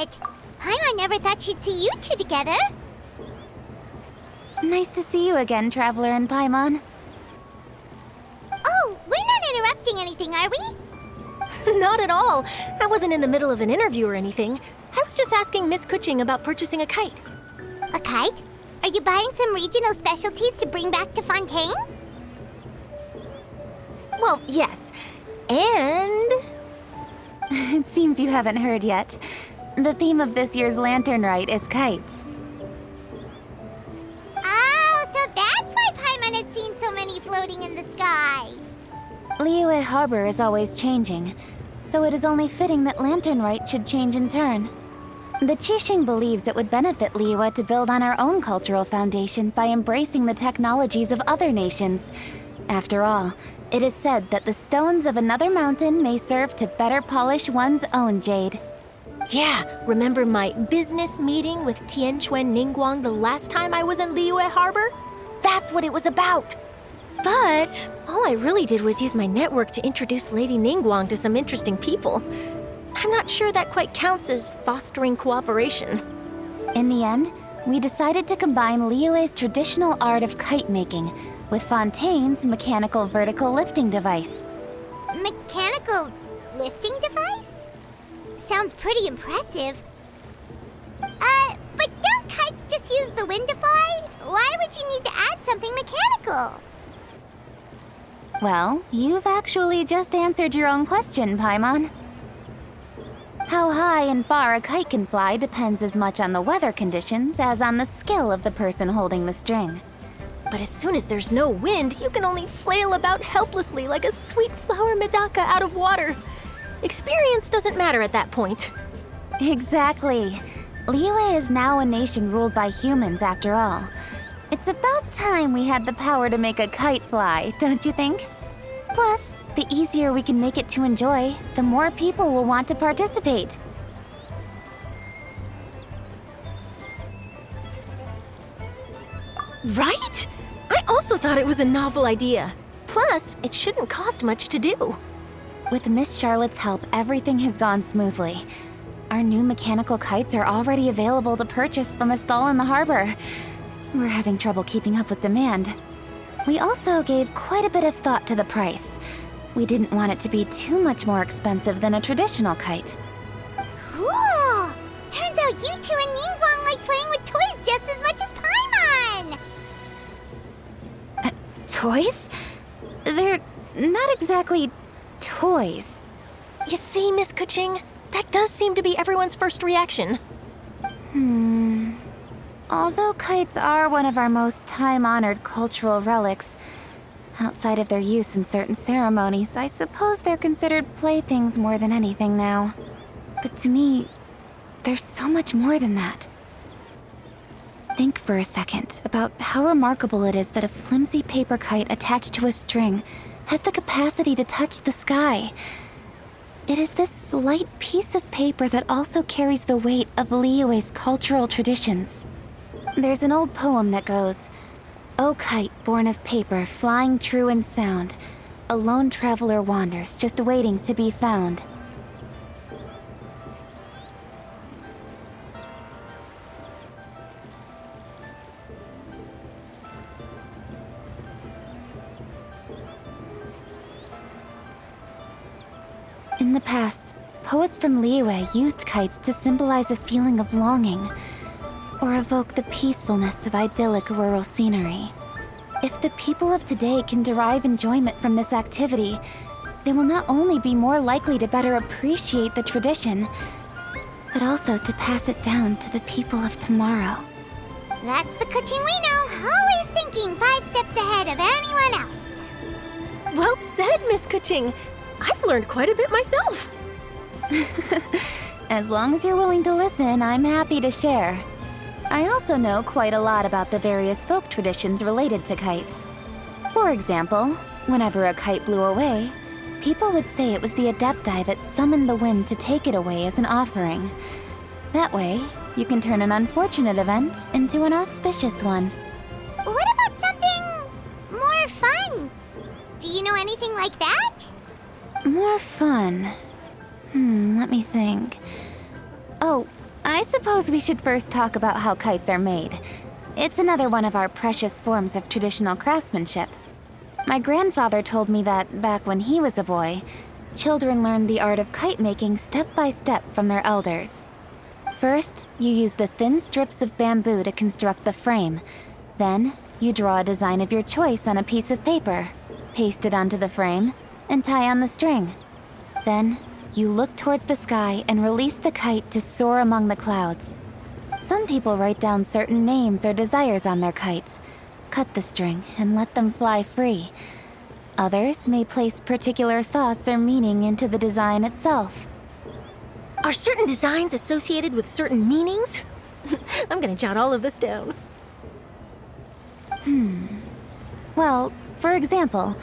it! Paimon never thought she'd see you two together. Nice to see you again, Traveler and Paimon. Oh, we're not interrupting anything, are we? Not at all. I wasn't in the middle of an interview or anything. I was just asking Miss Kuching about purchasing a kite. A kite? Are you buying some regional specialties to bring back to Fontaine? Well, yes. And... It seems you haven't heard yet. The theme of this year's Lantern Rite is kites. Oh, so that's why Paimon has seen so many floating in the sky. Liyue Harbor is always changing, so it is only fitting that Lantern Rite should change in turn. The Qixing believes it would benefit Liyue to build on our own cultural foundation by embracing the technologies of other nations. After all, it is said that the stones of another mountain may serve to better polish one's own jade. Yeah, remember my business meeting with Tianquan Ningguang the last time I was in Liyue Harbor? That's what it was about. But all I really did was use my network to introduce Lady Ningguang to some interesting people. I'm not sure that quite counts as fostering cooperation. In the end, we decided to combine Liyue's traditional art of kite making with Fontaine's mechanical vertical lifting device. Mechanical lifting device? Sounds pretty impressive. But don't kites just use the wind to fly? Why would you need to add something mechanical? Well, you've actually just answered your own question, Paimon. How high and far a kite can fly depends as much on the weather conditions as on the skill of the person holding the string. But as soon as there's no wind, you can only flail about helplessly like a sweet flower medaka out of water. Experience doesn't matter at that point. Exactly. Liyue is now a nation ruled by humans, after all. It's about time we had the power to make a kite fly, don't you think? Plus, the easier we can make it to enjoy, the more people will want to participate. Right? I also thought it was a novel idea. Plus, it shouldn't cost much to do. With Miss Charlotte's help, everything has gone smoothly. Our new mechanical kites are already available to purchase from a stall in the harbor. We're having trouble keeping up with demand. We also gave quite a bit of thought to the price. We didn't want it to be too much more expensive than a traditional kite. Cool! Turns out you two and Ningguang like playing with toys just as much as Paimon! Toys? They're not exactly toys. You see, Miss Kuching, that does seem to be everyone's first reaction. Although kites are one of our most time-honored cultural relics, outside of their use in certain ceremonies, I suppose they're considered playthings more than anything now. But to me, there's so much more than that. Think for a second about how remarkable it is that a flimsy paper kite attached to a string has the capacity to touch the sky. It is this light piece of paper that also carries the weight of Liyue's cultural traditions. There's an old poem that goes, "O kite born of paper, flying true and sound, a lone traveler wanders, just waiting to be found." In the past, poets from Liyue used kites to symbolize a feeling of longing, or evoke the peacefulness of idyllic rural scenery. If the people of today can derive enjoyment from this activity, they will not only be more likely to better appreciate the tradition, but also to pass it down to the people of tomorrow. That's the Kuching we know, always thinking 5 steps ahead of anyone else. Well said, Miss Kuching. I've learned quite a bit myself. As long as you're willing to listen, I'm happy to share. I also know quite a lot about the various folk traditions related to kites. For example, whenever a kite blew away, people would say it was the Adepti that summoned the wind to take it away as an offering. That way, you can turn an unfortunate event into an auspicious one. What about something more fun? Do you know anything like that? More fun. Let me think. Oh, I suppose we should first talk about how kites are made. It's another one of our precious forms of traditional craftsmanship. My grandfather told me that back when he was a boy, children learned the art of kite making step by step from their elders. First, you use the thin strips of bamboo to construct the frame. Then, you draw a design of your choice on a piece of paper, paste it onto the frame, and tie on the string. Then, you look towards the sky and release the kite to soar among the clouds. Some people write down certain names or desires on their kites, cut the string, and let them fly free. Others may place particular thoughts or meaning into the design itself. Are certain designs associated with certain meanings? I'm gonna jot all of this down. Well, for example,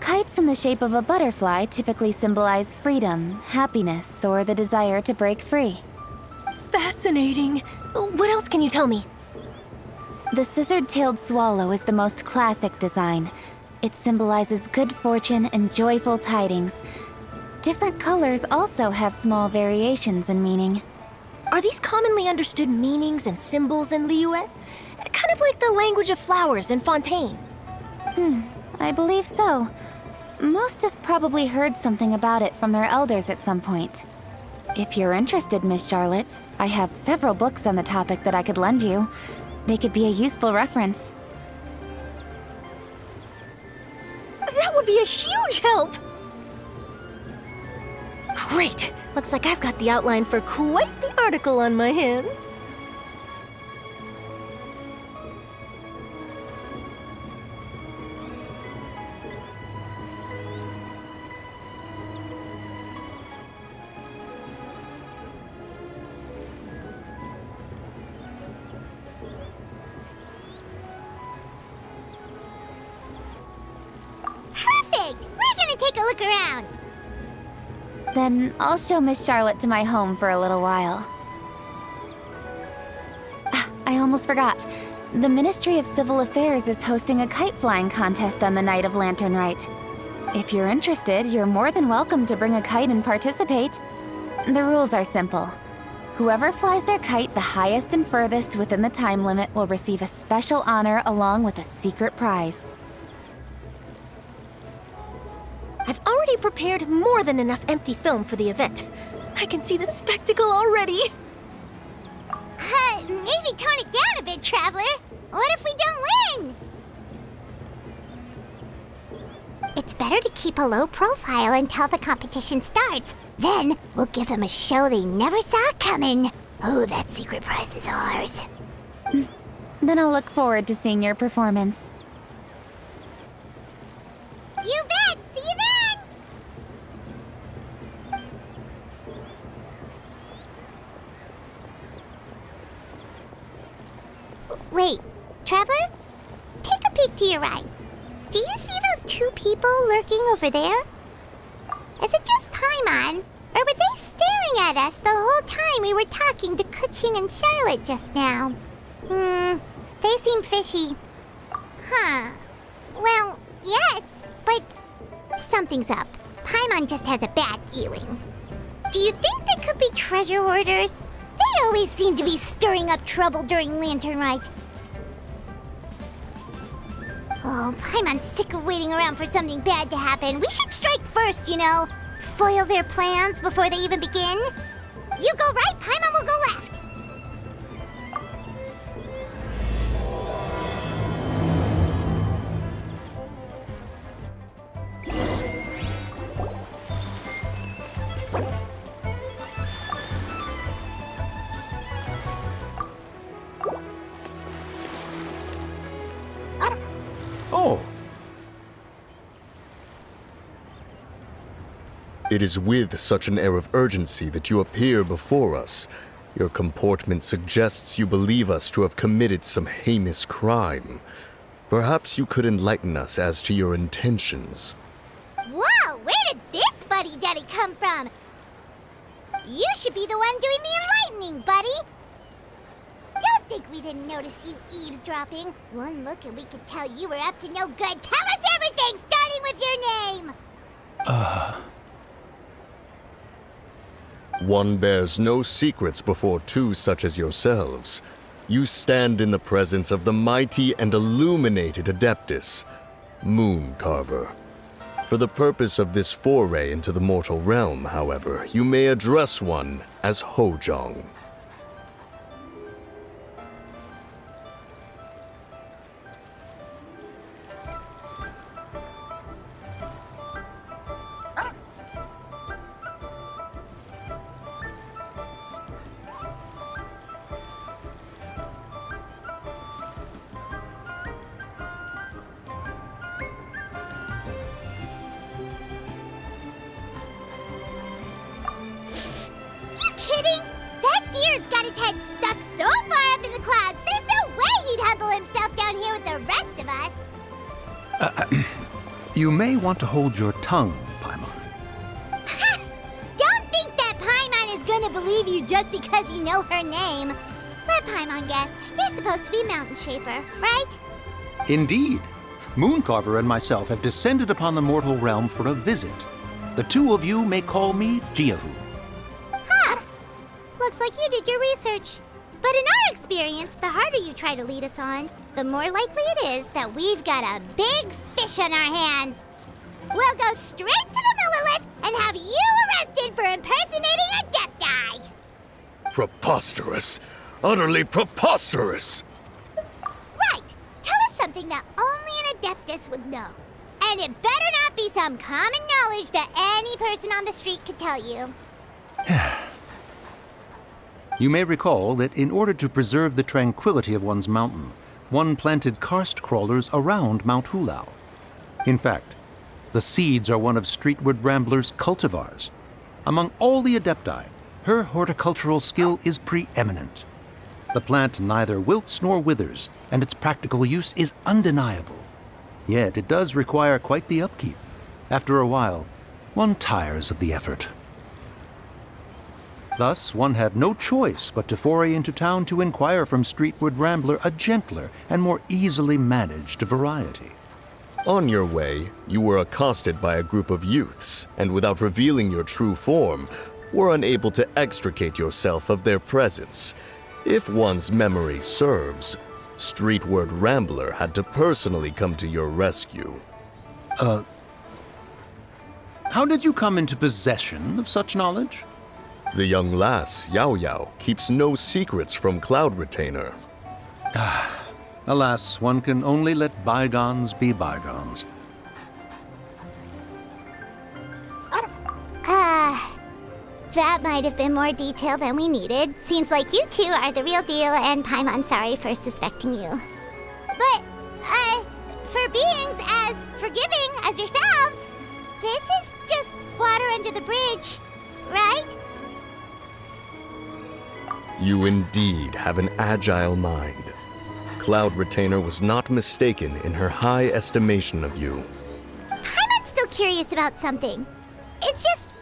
kites in the shape of a butterfly typically symbolize freedom, happiness, or the desire to break free. Fascinating. What else can you tell me? The scissored-tailed swallow is the most classic design. It symbolizes good fortune and joyful tidings. Different colors also have small variations in meaning. Are these commonly understood meanings and symbols in Liyue? Kind of like the language of flowers in Fontaine. I believe so. Most have probably heard something about it from their elders at some point. If you're interested, Miss Charlotte, I have several books on the topic that I could lend you. They could be a useful reference. That would be a huge help! Great! Looks like I've got the outline for quite the article on my hands. Perfect! We're gonna take a look around. Then I'll show Miss Charlotte to my home for a little while. I almost forgot. The Ministry of Civil Affairs is hosting a kite flying contest on the night of Lantern Rite. If you're interested, you're more than welcome to bring a kite and participate. The rules are simple. Whoever flies their kite the highest and furthest within the time limit will receive a special honor along with a secret prize. I've already prepared more than enough empty film for the event. I can see the spectacle already. Maybe tone it down a bit, Traveler. What if we don't win? It's better to keep a low profile until the competition starts. Then we'll give them a show they never saw coming. Oh, that secret prize is ours. Then I'll look forward to seeing your performance. You bet! See you then! Wait, Traveler? Take a peek to your right. Do you see those two people lurking over there? Is it just Paimon? Or were they staring at us the whole time we were talking to Kuching and Charlotte just now? They seem fishy. Huh. Well, yes, but something's up. Paimon just has a bad feeling. Do you think they could be treasure hoarders? They always seem to be stirring up trouble during Lantern Rite. Oh, Paimon's sick of waiting around for something bad to happen. We should strike first, you know. Foil their plans before they even begin. You go right, Paimon will go left. Oh. It is with such an air of urgency that you appear before us. Your comportment suggests you believe us to have committed some heinous crime. Perhaps you could enlighten us as to your intentions. Whoa, where did this fuddy-duddy come from? You should be the one doing the enlightening, buddy. Don't think we didn't notice you eavesdropping. One look and we could tell you were up to no good. Tell us everything, starting with your name! One bears no secrets before two such as yourselves. You stand in the presence of the mighty and illuminated Adeptus, Moon Carver. For the purpose of this foray into the mortal realm, however, you may address one as Hojong. Kidding? That deer's got his head stuck so far up in the clouds, there's no way he'd humble himself down here with the rest of us. You may want to hold your tongue, Paimon. Ha! Don't think that Paimon is gonna believe you just because you know her name. Let Paimon guess, you're supposed to be Mountain Shaper, right? Indeed. Mooncarver and myself have descended upon the mortal realm for a visit. The two of you may call me Jiahu. Ha! Looks like you did your research. But in our experience, the harder you try to lead us on, the more likely it is that we've got a big fish on our hands. We'll go straight to the Millilith and have you arrested for impersonating a Adepti. Preposterous! Utterly preposterous! Right. Tell us something that only an Adeptus would know. And it better not be some common knowledge that any person on the street could tell you. You may recall that in order to preserve the tranquility of one's mountain, one planted karst crawlers around Mount Hulao. In fact, the seeds are one of Streetward Rambler's cultivars. Among all the Adepti, her horticultural skill is preeminent. The plant neither wilts nor withers, and its practical use is undeniable. Yet it does require quite the upkeep. After a while, one tires of the effort. Thus, one had no choice but to foray into town to inquire from Streetward Rambler a gentler and more easily managed variety. On your way, you were accosted by a group of youths, and without revealing your true form, were unable to extricate yourself of their presence. If one's memory serves, Streetward Rambler had to personally come to your rescue. How did you come into possession of such knowledge? The young lass, Yao Yao, keeps no secrets from Cloud Retainer. Alas, one can only let bygones be bygones. That might have been more detail than we needed. Seems like you two are the real deal, and Paimon's sorry for suspecting you. But, for beings as forgiving as yourselves, this is just water under the bridge, right? You indeed have an agile mind. Cloud Retainer was not mistaken in her high estimation of you. Paimon's still curious about something. It's just...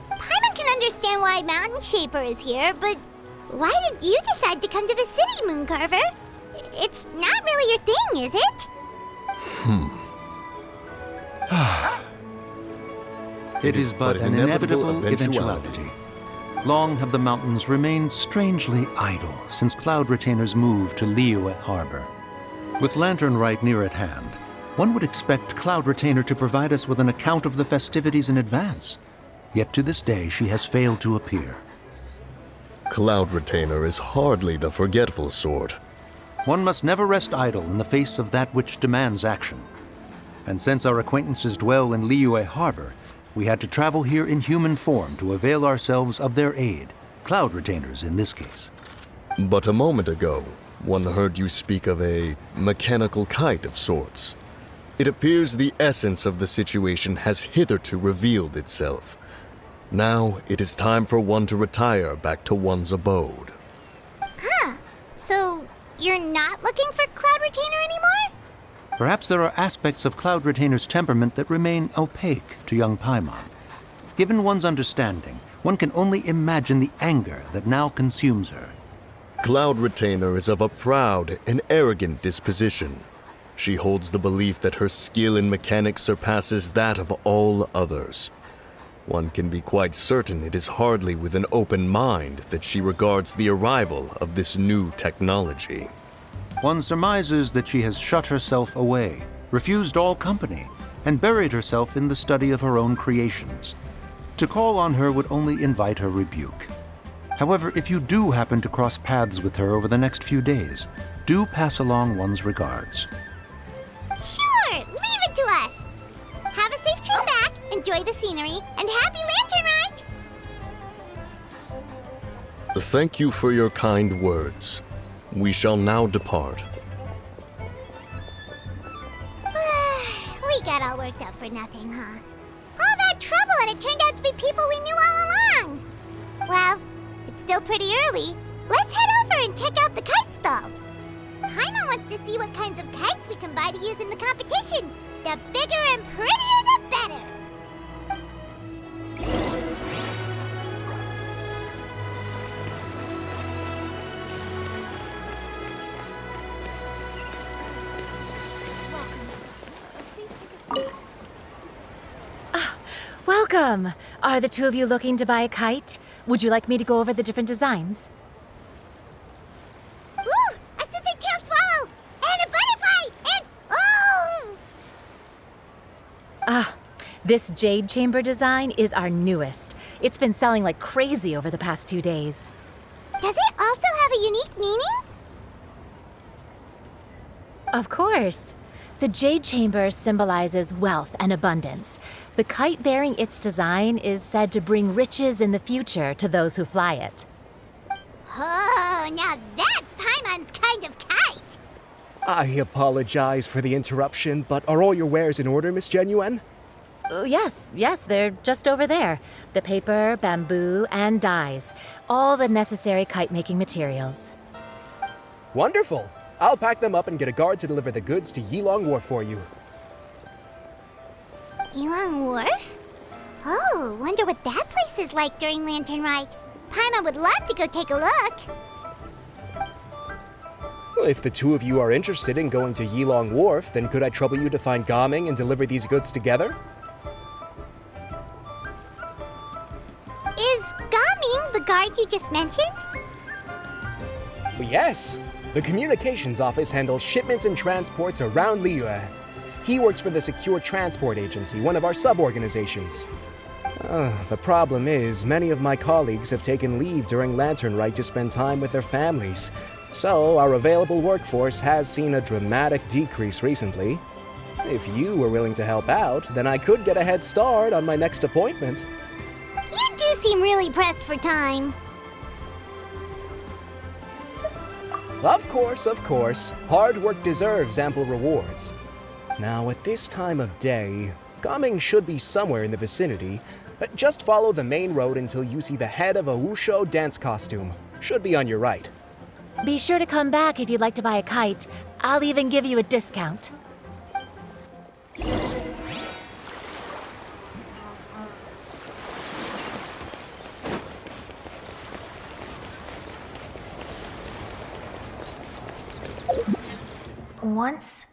Paimon can understand why Mountain Shaper is here, but why did you decide to come to the city, Mooncarver? It's not really your thing, is it? It is but an inevitable eventuality. Long have the mountains remained strangely idle since Cloud Retainer's move to Liyue Harbor. With Lantern Rite near at hand, one would expect Cloud Retainer to provide us with an account of the festivities in advance. Yet to this day, she has failed to appear. Cloud Retainer is hardly the forgetful sort. One must never rest idle in the face of that which demands action. And since our acquaintances dwell in Liyue Harbor, we had to travel here in human form to avail ourselves of their aid, Cloud Retainers in this case. But a moment ago, one heard you speak of a mechanical kite of sorts. It appears the essence of the situation has hitherto revealed itself. Now it is time for one to retire back to one's abode. Huh. So, you're not looking for Cloud Retainer anymore? Perhaps there are aspects of Cloud Retainer's temperament that remain opaque to young Paimon. Given one's understanding, one can only imagine the anger that now consumes her. Cloud Retainer is of a proud and arrogant disposition. She holds the belief that her skill in mechanics surpasses that of all others. One can be quite certain it is hardly with an open mind that she regards the arrival of this new technology. One surmises that she has shut herself away, refused all company, and buried herself in the study of her own creations. To call on her would only invite her rebuke. However, if you do happen to cross paths with her over the next few days, do pass along one's regards. Sure, leave it to us. Have a safe trip back, enjoy the scenery, and happy lantern ride! Thank you for your kind words. We shall now depart. We got all worked up for nothing, huh? All that trouble and it turned out to be people we knew all along! Well, it's still pretty early. Let's head over and check out the kite stalls. Paimon wants to see what kinds of kites we can buy to use in the competition. The bigger and prettier, the better! Welcome! Are the two of you looking to buy a kite? Would you like me to go over the different designs? Ooh! A scissor-tailed swallow! And a butterfly! And... oh! This jade chamber design is our newest. It's been selling like crazy over the past 2 days. Does it also have a unique meaning? Of course. The jade chamber symbolizes wealth and abundance. The kite bearing its design is said to bring riches in the future to those who fly it. Oh, now that's Paimon's kind of kite! I apologize for the interruption, but are all your wares in order, Miss Genuine? Yes, they're just over there. The paper, bamboo, and dyes. All the necessary kite-making materials. Wonderful! I'll pack them up and get a guard to deliver the goods to Yilong Wharf for you. Yilong Wharf? Oh, wonder what that place is like during Lantern Rite. Paimon would love to go take a look. Well, if the two of you are interested in going to Yilong Wharf, then could I trouble you to find Gaming and deliver these goods together? Is Gaming the guard you just mentioned? Well, yes. The communications office handles shipments and transports around Liyue. He works for the Secure Transport Agency, one of our sub-organizations. The problem is, many of my colleagues have taken leave during Lantern Rite to spend time with their families. So, our available workforce has seen a dramatic decrease recently. If you were willing to help out, then I could get a head start on my next appointment. You do seem really pressed for time. Of course. Hard work deserves ample rewards. Now, at this time of day, Gaming should be somewhere in the vicinity. Just follow the main road until you see the head of a Wushu dance costume. Should be on your right. Be sure to come back if you'd like to buy a kite. I'll even give you a discount. Once.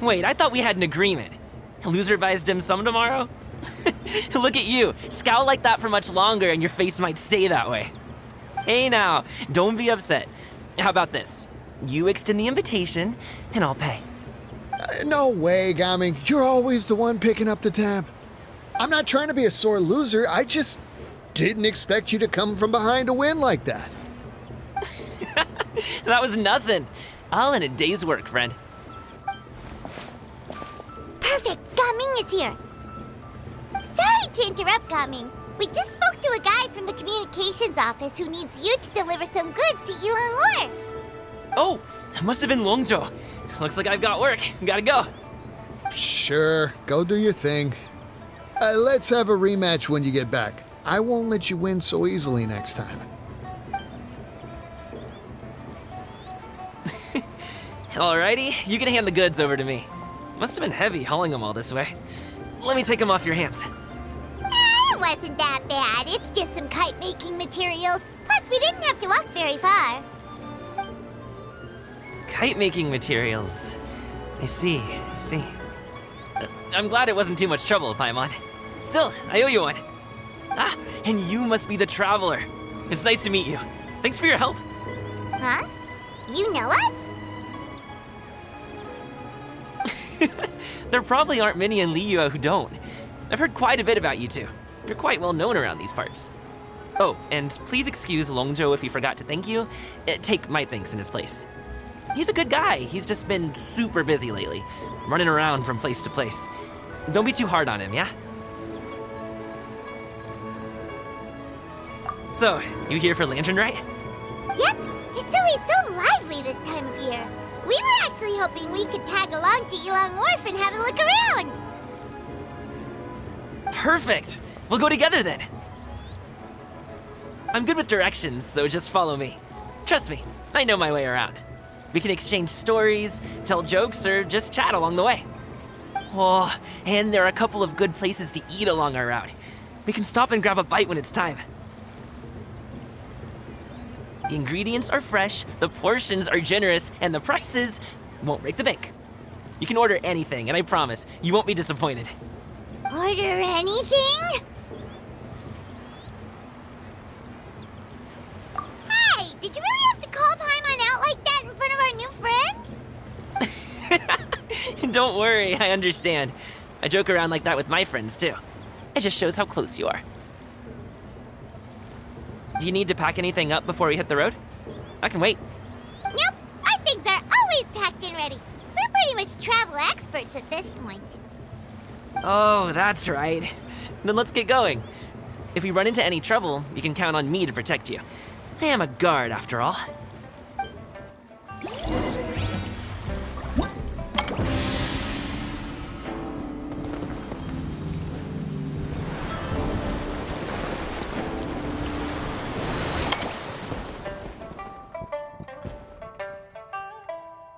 Wait, I thought we had an agreement. Loser buys dim sum tomorrow? Look at you, scowl like that for much longer and your face might stay that way. Hey now, don't be upset. How about this? You extend the invitation, and I'll pay. No way, Gaming. You're always the one picking up the tab. I'm not trying to be a sore loser. I just didn't expect you to come from behind to win like that. That was nothing. All in a day's work, friend. Perfect, Gaming is here. Sorry to interrupt, Gaming. We just spoke to a guy from the communications office who needs you to deliver some goods to Yilong Wharf. Oh, that must have been Longzhou. Looks like I've got work. Gotta go. Sure, go do your thing. Let's have a rematch when you get back. I won't let you win so easily next time. Alrighty, you can hand the goods over to me. Must have been heavy hauling them all this way. Let me take them off your hands. It wasn't that bad. It's just some kite-making materials. Plus, we didn't have to walk very far. Kite making materials. I see. I'm glad it wasn't too much trouble, Paimon. Still, I owe you one. Ah, and you must be the traveler. It's nice to meet you. Thanks for your help. Huh? You know us? There probably aren't many in Liyue who don't. I've heard quite a bit about you two. You're quite well known around these parts. Oh, and please excuse Longzhou if he forgot to thank you. Take my thanks in his place. He's a good guy. He's just been super busy lately, running around from place to place. Don't be too hard on him, yeah? So, you here for Lantern, right? Yep, it's always so lively this time of year. We were actually hoping we could tag along to Elong Wharf and have a look around. Perfect! We'll go together then. I'm good with directions, so just follow me. Trust me, I know my way around. We can exchange stories, tell jokes, or just chat along the way. Oh, and there are a couple of good places to eat along our route. We can stop and grab a bite when it's time. The ingredients are fresh, the portions are generous, and the prices won't break the bank. You can order anything, and I promise, you won't be disappointed. Order anything? Hey, did you really have to call Paimon out like that in front of our new friend? Don't worry, I understand. I joke around like that with my friends, too. It just shows how close you are. Do you need to pack anything up before we hit the road? I can wait. Nope, our things are always packed and ready. We're pretty much travel experts at this point. Oh, that's right. Then let's get going. If we run into any trouble, you can count on me to protect you. I am a guard, after all.